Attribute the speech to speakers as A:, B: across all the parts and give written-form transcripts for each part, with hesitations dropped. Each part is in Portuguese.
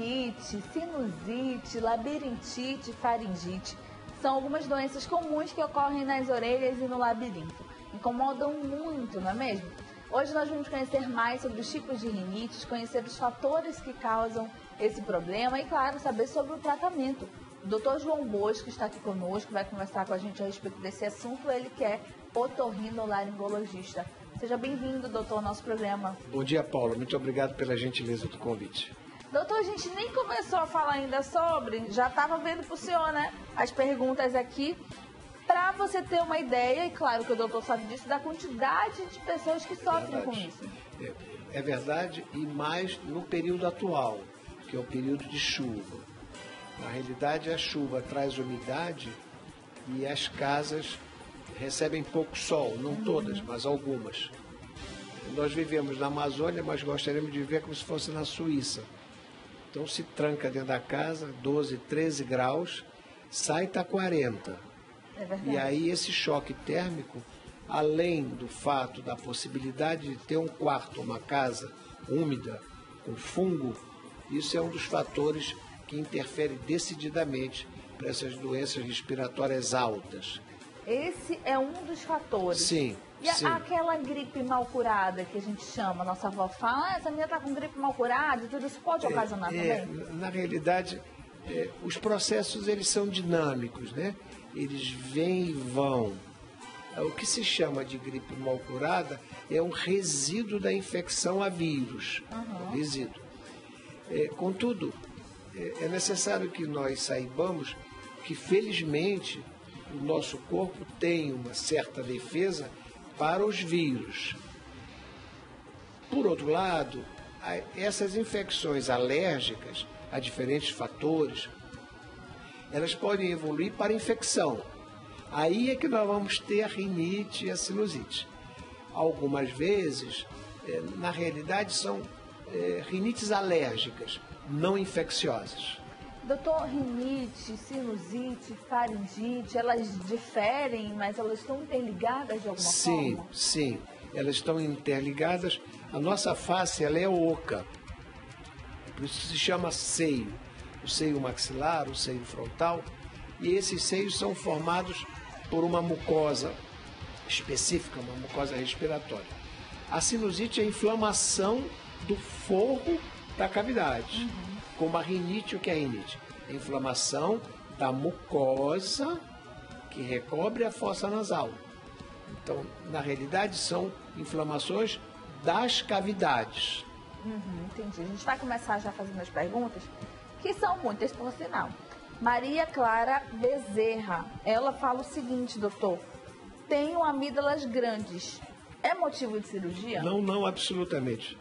A: rinite, sinusite, labirintite, faringite são algumas doenças comuns que ocorrem nas orelhas e no labirinto. Incomodam muito, não é mesmo? Hoje nós vamos conhecer mais sobre os tipos de rinites, conhecer os fatores que causam esse problema e, claro, saber sobre o tratamento. O Dr. João Bosco está aqui conosco, vai conversar com a gente a respeito desse assunto, ele que é otorrinolaringologista. Seja bem-vindo, doutor, ao nosso programa.
B: Bom dia, Paula. Muito obrigado pela gentileza do convite.
A: Doutor, a gente nem começou a falar ainda sobre, já estava vendo para o senhor, né, as perguntas aqui, para você ter uma ideia, e claro que o doutor sabe disso, da quantidade de pessoas que sofrem com isso.
B: É verdade, e mais no período atual, que é o período de chuva. Na realidade, a chuva traz umidade e as casas recebem pouco sol, não todas, mas algumas. Nós vivemos na Amazônia, mas gostaríamos de viver como se fosse na Suíça. Então se tranca dentro da casa, 12, 13 graus, sai está 40.
A: É verdade.
B: E aí esse choque térmico, além do fato da possibilidade de ter um quarto, uma casa úmida, com fungo, isso é um dos fatores que interfere decididamente para essas doenças respiratórias altas.
A: Esse é um dos fatores.
B: Sim,
A: e
B: sim.
A: Aquela gripe mal curada que a gente chama, nossa avó fala, essa menina está com gripe mal curada e tudo isso pode ocasionar também?
B: Na realidade, os processos eles são dinâmicos, né? Eles vêm e vão. O que se chama de gripe mal curada é um resíduo da infecção a vírus. Resíduo. Contudo, é necessário que nós saibamos que, felizmente, o nosso corpo tem uma certa defesa para os vírus. Por outro lado, essas infecções alérgicas a diferentes fatores, elas podem evoluir para infecção. Aí é que nós vamos ter a rinite e a sinusite. Algumas vezes, na realidade, são rinites alérgicas, não infecciosas.
A: Doutor, rinite, sinusite, faringite, elas diferem, mas elas estão interligadas de alguma forma?
B: Sim, elas estão interligadas. A nossa face ela é oca, por isso se chama seio. O seio maxilar, o seio frontal, e esses seios são formados por uma mucosa específica, uma mucosa respiratória. A sinusite é a inflamação do forro da cavidade. Como a rinite, o que é a rinite? É a inflamação da mucosa que recobre a fossa nasal. Então, na realidade, são inflamações das cavidades.
A: Entendi. A gente vai começar já fazendo as perguntas, que são muitas, por sinal. Maria Clara Bezerra, ela fala o seguinte, doutor: tenho amígdalas grandes. É motivo de cirurgia?
B: Não, absolutamente.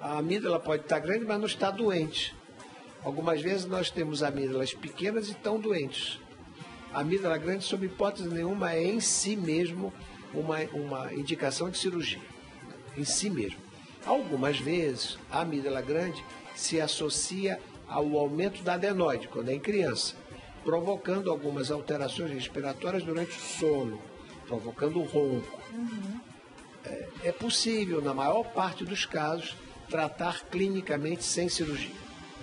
B: A amígdala pode estar grande, mas não está doente. Algumas vezes nós temos amígdalas pequenas e estão doentes. A amígdala grande, sob hipótese nenhuma, é em si mesmo uma indicação de cirurgia. Em si mesmo. Algumas vezes, a amígdala grande se associa ao aumento da adenoide, quando é em criança, provocando algumas alterações respiratórias durante o sono, provocando o ronco. É possível, na maior parte dos casos, tratar clinicamente sem cirurgia.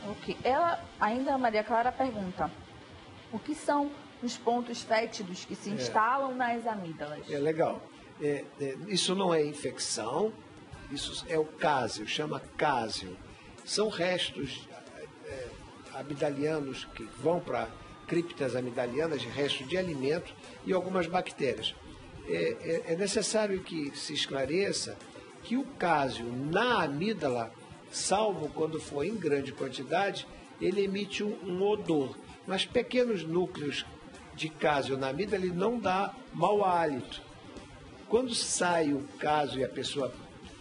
A: Ok. Ela, ainda a Maria Clara pergunta: o que são os pontos fétidos que se instalam nas amígdalas?
B: É legal. Isso não é infecção, isso é o cásio, chama cásio. São restos amidalianos que vão para criptas amidalianas, restos de alimento e algumas bactérias. É necessário que se esclareça que o cásio na amígdala, salvo quando for em grande quantidade, ele emite um odor. Mas pequenos núcleos de cásio na amígdala, ele não dá mau hálito. Quando sai o cásio e a pessoa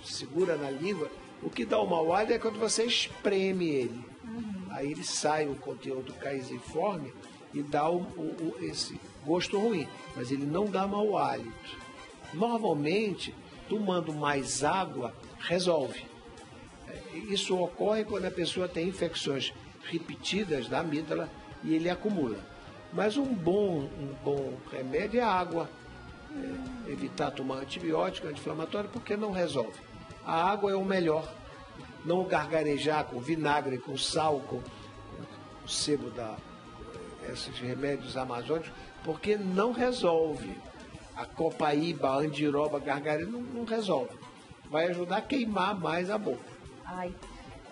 B: segura na língua, o que dá o mau hálito é quando você espreme ele. Aí ele sai o conteúdo caisiforme e dá esse gosto ruim, mas ele não dá mau hálito. Normalmente, tomando mais água, resolve. Isso ocorre quando a pessoa tem infecções repetidas da amígdala e ele acumula. Mas um bom remédio é a água. Evitar tomar antibiótico, anti-inflamatório, porque não resolve. A água é o melhor. não gargarejar com vinagre, com sal, com o sebo esses remédios amazônicos, porque não resolve. A copaíba, a andiroba, gargarejo não resolve. Vai ajudar a queimar mais a boca.
A: Ai,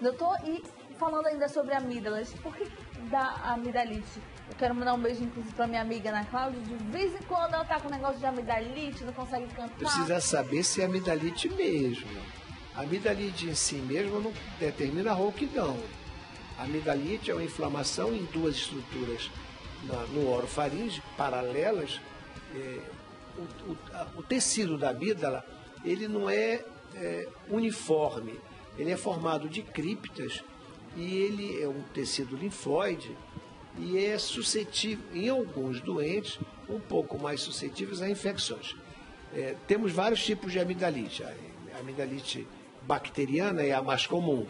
A: doutor, e falando ainda sobre amígdalas, por que dá amidalite? Eu quero mandar um beijo, inclusive, para minha amiga Ana Cláudia. De vez em quando ela tá com negócio de amidalite, não consegue cantar.
B: Precisa saber se é amidalite mesmo. A amidalite em si mesmo não determina a rouquidão. A amidalite é uma inflamação em duas estruturas no orofaringe, paralelas. O tecido da amígdala, ele não é uniforme. Ele é formado de criptas e ele é um tecido linfóide e é suscetível, em alguns doentes, um pouco mais suscetíveis a infecções. Temos vários tipos de amidalite. A amidalite bacteriana é a mais comum.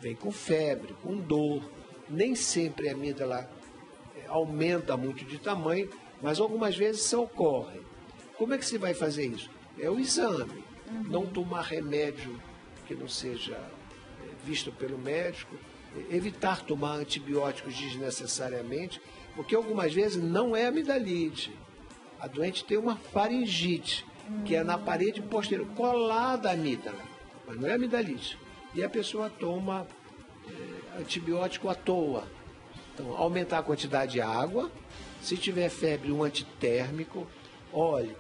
B: Vem com febre, com dor. Nem sempre a amígdala aumenta muito de tamanho, mas algumas vezes isso ocorre. Como é que se vai fazer isso? É o exame. Não tomar remédio que não seja visto pelo médico, evitar tomar antibióticos desnecessariamente, porque algumas vezes não é amidalite. A doente tem uma faringite, que é na parede posterior, colada à amígdala, mas não é amidalite. E a pessoa toma antibiótico à toa. Então, aumentar a quantidade de água, se tiver febre, um antitérmico. Olhe,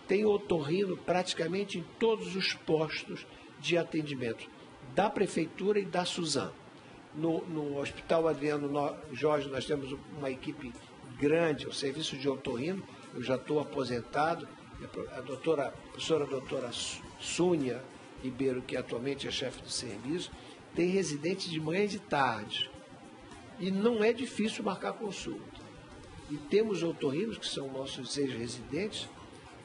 B: tem otorrino praticamente em todos os postos de atendimento da Prefeitura e da Suzano. No Hospital Adriano Jorge nós temos uma equipe grande, o serviço de otorrino, eu já estou aposentado, a professora doutora Súnia Ribeiro, que atualmente é chefe do serviço, tem residentes de manhã e de tarde. E não é difícil marcar consulta. E temos otorrinos, que são nossos 6 residentes,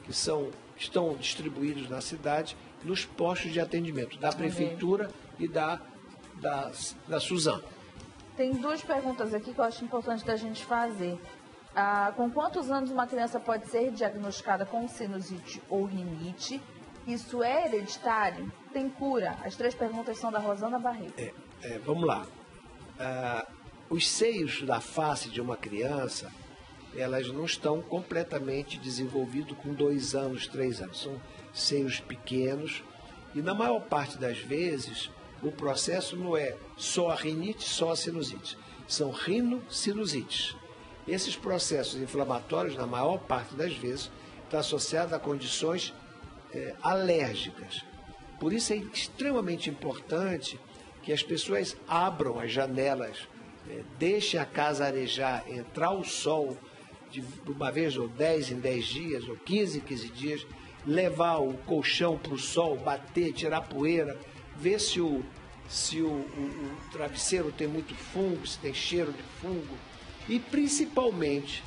B: que estão distribuídos na cidade, nos postos de atendimento da Prefeitura e da Suzano.
A: Tem 2 perguntas aqui que eu acho importante da gente fazer. Com quantos anos uma criança pode ser diagnosticada com sinusite ou rinite? Isso é hereditário? Tem cura? As 3 perguntas são da Rosana Barreto.
B: Vamos lá. Os seios da face de uma criança, elas não estão completamente desenvolvidos com 2 anos, 3 anos. São seios pequenos e, na maior parte das vezes, o processo não é só a rinite, só a sinusite. São rinossinusites. Esses processos inflamatórios, na maior parte das vezes, estão associados a condições alérgicas. Por isso é extremamente importante que as pessoas abram as janelas, deixem a casa arejar, entrar o sol de uma vez ou 10 em 10 dias, ou 15 em 15 dias, levar o colchão para o sol, bater, tirar poeira, ver se o travesseiro tem muito fungo, se tem cheiro de fungo. E principalmente,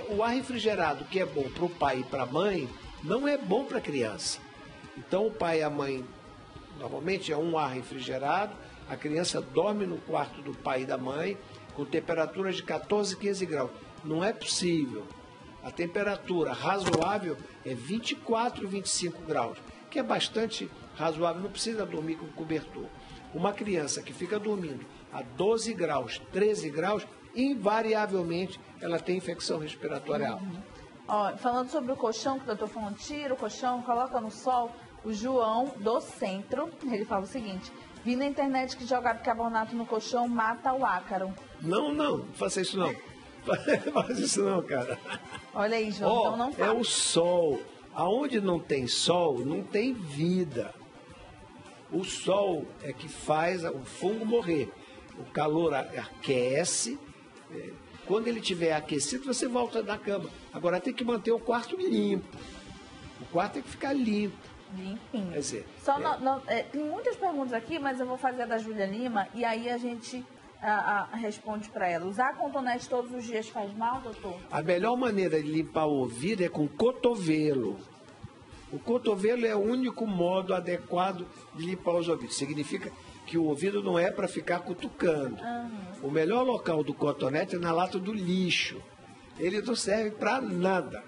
B: o ar refrigerado que é bom para o pai e para a mãe, não é bom para a criança. Então o pai e a mãe, normalmente é um ar refrigerado, a criança dorme no quarto do pai e da mãe, com temperaturas de 14, 15 graus. Não é possível. A temperatura razoável é 24, 25 graus, que é bastante razoável, não precisa dormir com cobertor. Uma criança que fica dormindo a 12 graus, 13 graus, invariavelmente ela tem infecção respiratória alta.
A: Falando sobre o colchão, que o doutor falou, tira o colchão, coloca no sol. O João, do centro, ele fala o seguinte: vi na internet que jogar bicarbonato no colchão mata o ácaro.
B: Não faça isso não. Faça isso não, cara.
A: Olha aí, João, então não faz.
B: É o sol. Aonde não tem sol, não tem vida. O sol é que faz o fungo morrer. O calor aquece. Quando ele estiver aquecido, você volta da cama. Agora tem que manter o quarto limpo. O quarto tem que ficar limpo.
A: Limpinho.
B: Quer dizer,
A: tem muitas perguntas aqui, mas eu vou fazer a da Júlia Lima e aí a gente responde para ela. Usar cotonete todos os dias faz mal, doutor?
B: A melhor maneira de limpar o ouvido é com cotovelo. O cotovelo é o único modo adequado de limpar os ouvidos. Significa que o ouvido não é para ficar cutucando. O melhor local do cotonete é na lata do lixo. Ele não serve para nada.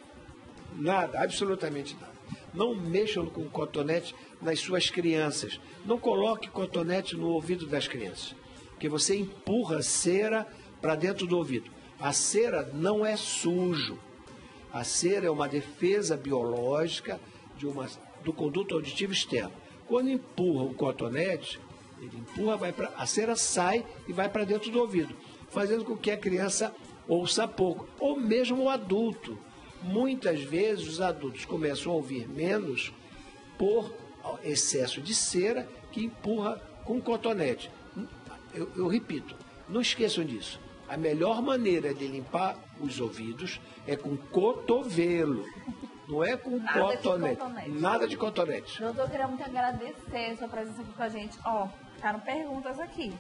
B: Nada, absolutamente nada. Não mexam com cotonete nas suas crianças. Não coloque cotonete no ouvido das crianças, porque você empurra cera para dentro do ouvido. A cera não é sujo. A cera é uma defesa biológica do conduto auditivo externo. Quando empurra o cotonete, ele empurra, a cera sai e vai para dentro do ouvido, fazendo com que a criança ouça pouco, ou mesmo o adulto. Muitas vezes os adultos começam a ouvir menos por excesso de cera que empurra com cotonete. Eu repito, não esqueçam disso. A melhor maneira de limpar os ouvidos é com cotovelo. Não é com cotonete. Nada de cotonete.
A: Doutor, eu queria muito agradecer a sua presença aqui com a gente. Ficaram perguntas aqui.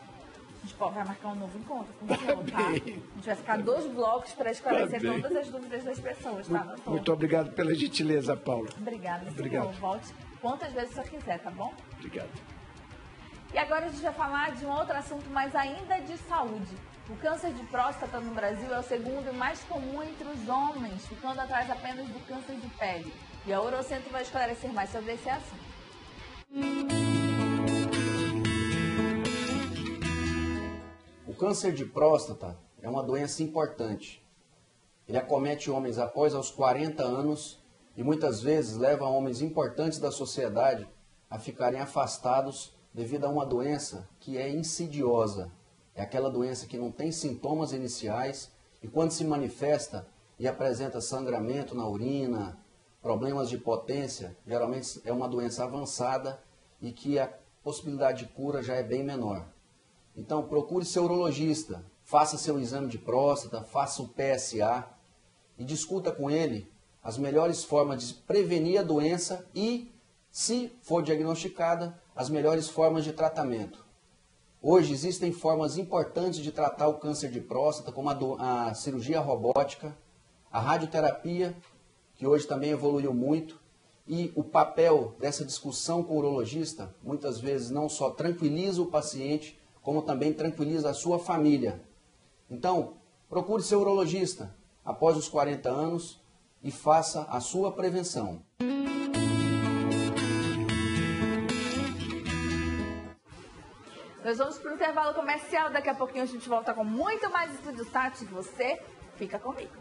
A: A gente vai marcar um novo encontro com o senhor, tá? A gente vai ficar 2 blocos para esclarecer todas as dúvidas das pessoas, tá, doutor?
B: Muito obrigado pela gentileza, Paula.
A: Obrigada, senhor. Volte quantas vezes o senhor quiser, tá bom?
B: Obrigado.
A: E agora a gente vai falar de um outro assunto, mas ainda de saúde. O câncer de próstata no Brasil é o segundo mais comum entre os homens, ficando atrás apenas do câncer de pele. E a Urocentro vai esclarecer mais sobre esse assunto.
C: O câncer de próstata é uma doença importante. Ele acomete homens após aos 40 anos e muitas vezes leva homens importantes da sociedade a ficarem afastados devido a uma doença que é insidiosa. É aquela doença que não tem sintomas iniciais e quando se manifesta e apresenta sangramento na urina, problemas de potência, geralmente é uma doença avançada e que a possibilidade de cura já é bem menor. Então procure seu urologista, faça seu exame de próstata, faça o PSA e discuta com ele as melhores formas de prevenir a doença e, se for diagnosticada, as melhores formas de tratamento. Hoje existem formas importantes de tratar o câncer de próstata, como a cirurgia robótica, a radioterapia, que hoje também evoluiu muito, e o papel dessa discussão com o urologista, muitas vezes não só tranquiliza o paciente, como também tranquiliza a sua família. Então, procure seu urologista após os 40 anos e faça a sua prevenção.
A: Nós vamos para o intervalo comercial. Daqui a pouquinho a gente volta com muito mais Estúdio Sat. Você fica comigo.